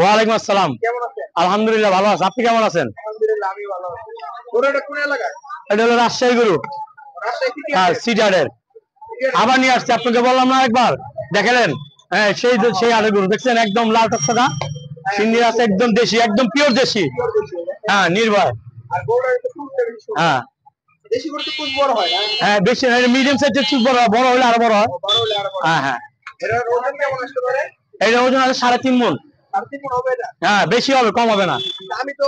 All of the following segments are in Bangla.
ওয়ালাইকুম আসসালাম। কেমন আছেন? আলহামদুলিল্লাহ ভালো আছি, আপনি কেমন আছেন? আলহামদুলিল্লাহ আমি ভালো আছি। গরুটা কোন এলাকায়? এটা হলো রাজশাহী গরু। রাজশাহী সিটি হ্যাঁ, আছে? সিটারের। আবার নিয়ে আসছি, আপনাকে বললাম না একবার, দেখালেন? হ্যাঁ, সেই আড়ে গরু দেখছেন, একদম লাল টকটকা সিন্ধি আছে, একদম দেশি, একদম পিওর দেশি। হ্যাঁ, নির্ভয়। আর গরুটা একটু ফুলটা বেশি সুন্দর। হ্যাঁ দেশি গরু তো খুব বড় হয় না? হ্যাঁ, বেশি মিডিয়াম সাইজের চুপ বড় হয়, বড় হলে আরো বড় হয়। বড় হলে আরো বড়। হ্যাঁ হ্যাঁ, এটার ওজন কেমন আসতে পারে? এটা ওজন আছে 3.5 মণ। আর কি কোন হবে এটা? হ্যাঁ, বেশি হবে, কম হবে না। আমি তো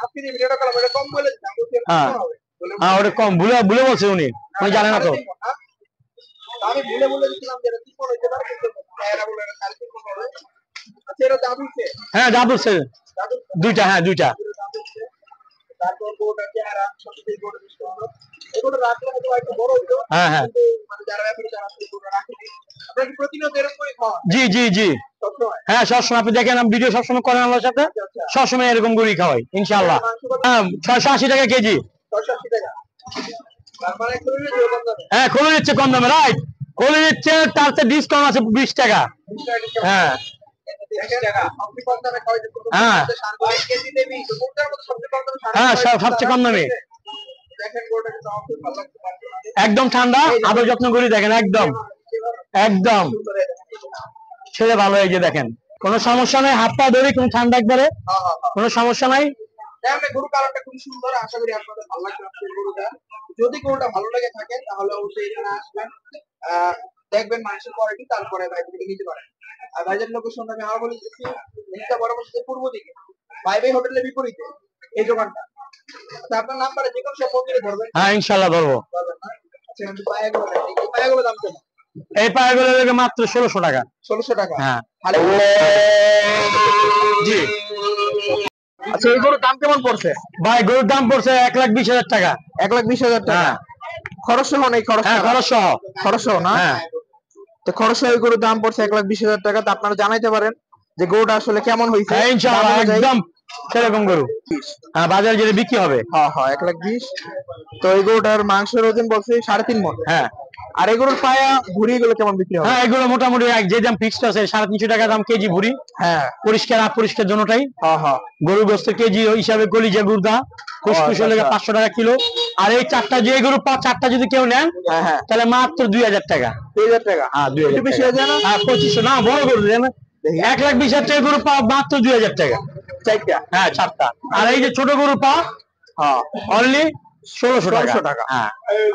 আপনি যে ভিডিওটা করলাম এটা কম বলে দিলাম, বলছি এটা হ্যাঁ কেমন হবে? হ্যাঁ, ওটা কম, ভুলে ভুলে বলছে উনি জানে না তো। আমি ভুলে দিছিলাম যে এটা 3 কোন হইতে পারে, কিন্তু এরা বলে এটা 3.5 কোন হবে। আচ্ছা এটা দাম হচ্ছে? হ্যাঁ, যা বলছে দুইটা। হ্যাঁ, দুইটা। তারপর গরুটা চেহারা সত্যি গরুটা বেশ সুন্দর। এগুলো রাখলে হয়তো একটু বড় হইতো। হ্যাঁ হ্যাঁ, কিন্তু মানে যারা ব্যাপারে যারা আছে গরুটা রাখেনি। আপনারা কি প্রতিনিয়ত এরকমই খাওয়ান? জি জি জি। সবসময়? হ্যাঁ, সবসময় আপনি দেখেন, আমি ভিডিও সবসময় করেন আমার সাথে, সবসময় এরকম গরুই খাওয়াই ইনশাআল্লাহ। হ্যাঁ, 680 টাকা কেজি। 680 টাকা। তার মানে খুবই কম দামে। হ্যাঁ, খুলে দিচ্ছে কম দামে, রাইট। খুলে দিচ্ছে, তার চেয়ে ডিসকাউন্ট আছে 20 টাকা। 20 টাকা ডিসকাউন্ট। হ্যাঁ 20 টাকা। আপনি কম দামে খাওয়াইতে পারবেন। হ্যাঁ 1 কেজি দেবি তো গরুটার মধ্যে সবচেয়ে কম দামে হ্যাঁ, সবচেয়ে কম দামে। দেখেন গরুটা কিন্তু আমার খুব ভালো লাগছে। একদম ঠান্ডা, আদর যত্ন করি, দেখেন একদম একদম ছেলে ভালো। এই যে দেখেন, কোনো সমস্যা নাই, হাত পা ধরি, কোনো ঠান্ডা একবারে, কোনো সমস্যা নাই। গরু কালারটা খুব সুন্দর, আশা করি আপনাদের ভালো লাগবে আজকের গরুটা। যদি গরুটা ভালো লেগে থাকে তাহলে অবশ্যই এখানে আসবেন, দেখবেন মানুষের কোয়ালিটি, তারপরে ভাই থেকে নিতে পারেন। আর ভাইজান লোকেশনটা আমি আবার বলে দিচ্ছি, নিচটা বড় মসজিদের পূর্ব দিকে, ভাই হোটেলের বিপরীতে এই দোকানটা। আচ্ছা আপনার নাম্বারে যে কোনো সব ফোন করে ধরবেন। হ্যাঁ, ইনশাআল্লাহ ধরবো। আচ্ছা আমি পায়াগুলো দেখি, এই পায়াগুলো দাম কেমন? এই পায়গুলো লেগে মাত্র 1600 টাকা। 1600 টাকা। হ্যাঁ জি। আচ্ছা এই গরুর দাম কেমন পড়ছে? ভাই, গরুর দাম পড়ছে 1,20,000 টাকা। 1,20,000 টাকা। হ্যাঁ খরচ সহ নেই? খরচ হ্যাঁ, খরচ সহ। খরচ সহ না? হ্যাঁ, তো খরচ সহ এই গরুর দাম পড়ছে 1,20,000 টাকা। তো আপনারা জানাইতে পারেন যে গরুটা আসলে কেমন হয়েছে। হ্যাঁ, ইনশাআল্লাহ একদম সেরকম গরু। হ্যাঁ, বাজারে যেটা বিক্রি হবে। হ্যাঁ হ্যাঁ 1,20,000। তো এই গরুটার মাংসের ওজন বলছে 3.5 মণ। হ্যাঁ, আর এই গরুর পায়া ভুড়ি গুলো কেমন বিক্রি হবে? হ্যাঁ, এগুলো মোটামুটি যে দাম ফিক্সড আছে 350 টাকা দাম কেজি ভুড়ি। হ্যাঁ পরিষ্কার অপরিষ্কার দুটোটাই। হ্যাঁ হ্যাঁ। গরু গোস্তের কেজি হিসাবে কলিজা গুর্দা কুসকুস হলে 500 টাকা কিলো। আর এই চারটা, যে গরু চারটা যদি কেউ নেন হ্যাঁ হ্যাঁ তাহলে মাত্র 2,000 টাকা। 2,000 টাকা। হ্যাঁ, 2,000 একটু বেশি হয়ে যায় না? হ্যাঁ, 2500 না, বড় গরু দেন 1,20,000 টাকা গরু পা মাত্র 2,000 টাকা। চারটা? হ্যাঁ, চারটা। আর এই যে ছোট গরু পা হ্যাঁ অনলি 1600 টাকা। হ্যাঁ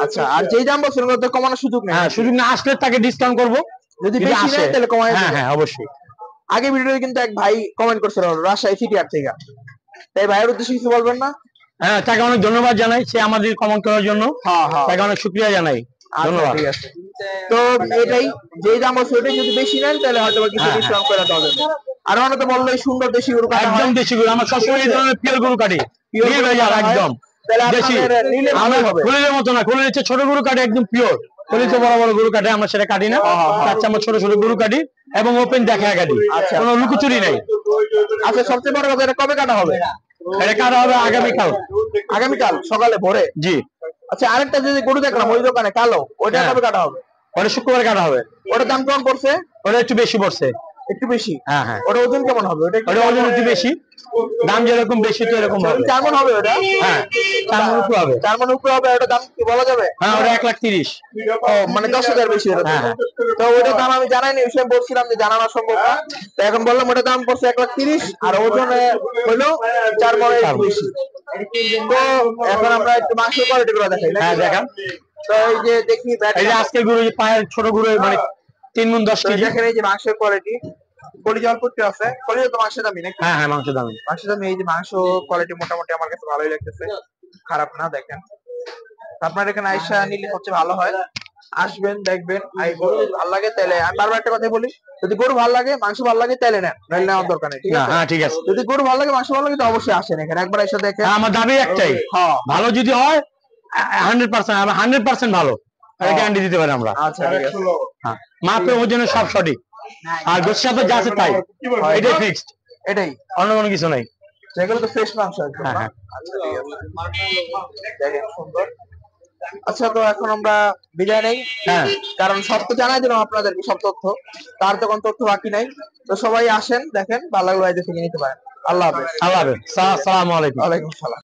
আচ্ছা আর যেই দাম বলছেন ওগুলো তো কমানোর সুযোগ নেই? হ্যাঁ, সুযোগ না, আসলে তাকে ডিসকাউন্ট করবো যদি বেশি নেয় তাহলে কমায় হ্যাঁ দিবেন। হ্যাঁ, অবশ্যই। আগে ভিডিওতে কিন্তু এক ভাই কমেন্ট করছিল রাজশাহী সিটি আর থেকে, তাই ভাইয়ের উদ্দেশ্যে কিছু বলবেন না? হ্যাঁ, তাকে অনেক ধন্যবাদ জানাই, সে আমাদের কমেন্ট করার জন্য। হ্যাঁ হ্যাঁ তাকে অনেক শুকরিয়া জানাই, ধন্যবাদ। ঠিক আছে। তো এটাই, যেই দাম আছে ওটাই, যদি বেশি নেন তাহলে হয়তো কিছু হ্যাঁ, ডিসকাউন্ট করে দেওয়া যাবে। আর অনেকে বললো এই সুন্দর দেশি গরু কাটা হয়, একদম দেশি গরু, আমার সবসময় এই ধরনের পিওর গরু কাটি, Pure গরু নির্ভেজাল কাটা হয়। একদম তাহলে দেশি। আপনাদের নিলে ভালো হবে। খলিলের মতো না, খলিল হচ্ছে ছোট গরু কাটে একদম পিওর। খলিল তো বড় বড় গরু কাটে, আমরা সেটা কাটি না। আচ্ছা, আমরা ছোট ছোট গরু কাটি এবং ওপেন দেখা কাটি, কোনো লুকোচুরি নাই। আচ্ছা সবচেয়ে বড় কথা, এটা কবে কাটা হবে? এটা কাটা হবে আগামীকাল। আগামীকাল সকালে ভোরে? জি। আচ্ছা আরেকটা যদি গরু দেখলাম ওই দোকানে কালো, ওইটা কবে কাটা হবে? ওটা শুক্রবার কাটা হবে। ওটার দাম কেমন পড়ছে? ওটা একটু বেশি পড়ছে। একটু বেশি? হ্যাঁ হ্যাঁ। ওটা ওজন কেমন হবে? ওটা ওজন একটু বেশি, দাম যেরকম বেশি তো এরকম হবে। 4 মণ হবে ওটা? হ্যাঁ, 4 মণ উপরে হবে। 4 মণ উপরে হবে। ওটা দাম কি বলা যাবে? হ্যাঁ, ওটা 1,30,000। ও মানে 10,000 বেশি ওটা। হ্যাঁ হ্যাঁ। তো ওটার দাম আমি জানাইনি, ওই সময় বলছিলাম যে জানানো সম্ভব না, তো এখন বললাম ওটার দাম পড়ছে 1,30,000 আর ওজনে হলো 4 মণের একটু বেশি। তো এখন আমরা একটু মাংসের কোয়ালিটি গুলো দেখাই। হ্যাঁ, দেখান। তো এই যে দেখি এই যে আজকে গরু, পায়ের ছোট গরু, মানে 3 মণ 10 কেজি। দেখেন এই যে মাংসের কোয়ালিটি, কলিজা অল্প একটু আছে। কলিজা তো মাংসের দামি নাকি? হ্যাঁ হ্যাঁ, মাংস দামি। মাংসের দামি। এই যে মাংস কোয়ালিটি মোটামুটি আমার কাছে ভালোই লাগতেছে, খারাপ না। দেখেন আপনার এখানে আইসা নিলে সবচেয়ে ভালো হয়, আসবেন দেখবেন। আই গরু ভালো লাগে তাহলে, আমি বারবার একটা কথা বলি, যদি গরু ভালো লাগে মাংস ভালো লাগে তাহলে নেন, নাহলে নেওয়ার দরকার নেই। ঠিক আছে? হ্যাঁ, ঠিক আছে। যদি গরু ভালো লাগে মাংস ভালো লাগে তো অবশ্যই আসেন এখানে, একবার এসে দেখেন। আমার দাবি একটাই, হ্যাঁ ভালো যদি হয় 100%, 100% ভালো, গ্যারান্টি দিতে পারি আমরা। আচ্ছা ঠিক আছে। হ্যাঁ, মাত্র ওজনে সব সঠিক, আর গোস্তের সাথে যা আছে তাই, এটাই ফিক্সড, এটাই, অন্য কোনো কিছু নাই। যেগুলো তো ফ্রেশ মাংস একদম। হ্যাঁ হ্যাঁ। দেখেন সুন্দর। আচ্ছা, তো এখন আমরা বিদায় নেই, হ্যাঁ কারণ সব তো জানাই দিলাম আপনাদেরকে সব তথ্য, তার তো কোনো তথ্য বাকি নাই। তো সবাই আসেন, দেখেন, ভালো লাগলে ভাইদের থেকে নিতে পারেন। আল্লাহ হাফেজ। আল্লাহ হাফেজ, সালামু আলাইকুম। ওয়ালাইকুম আসসালাম।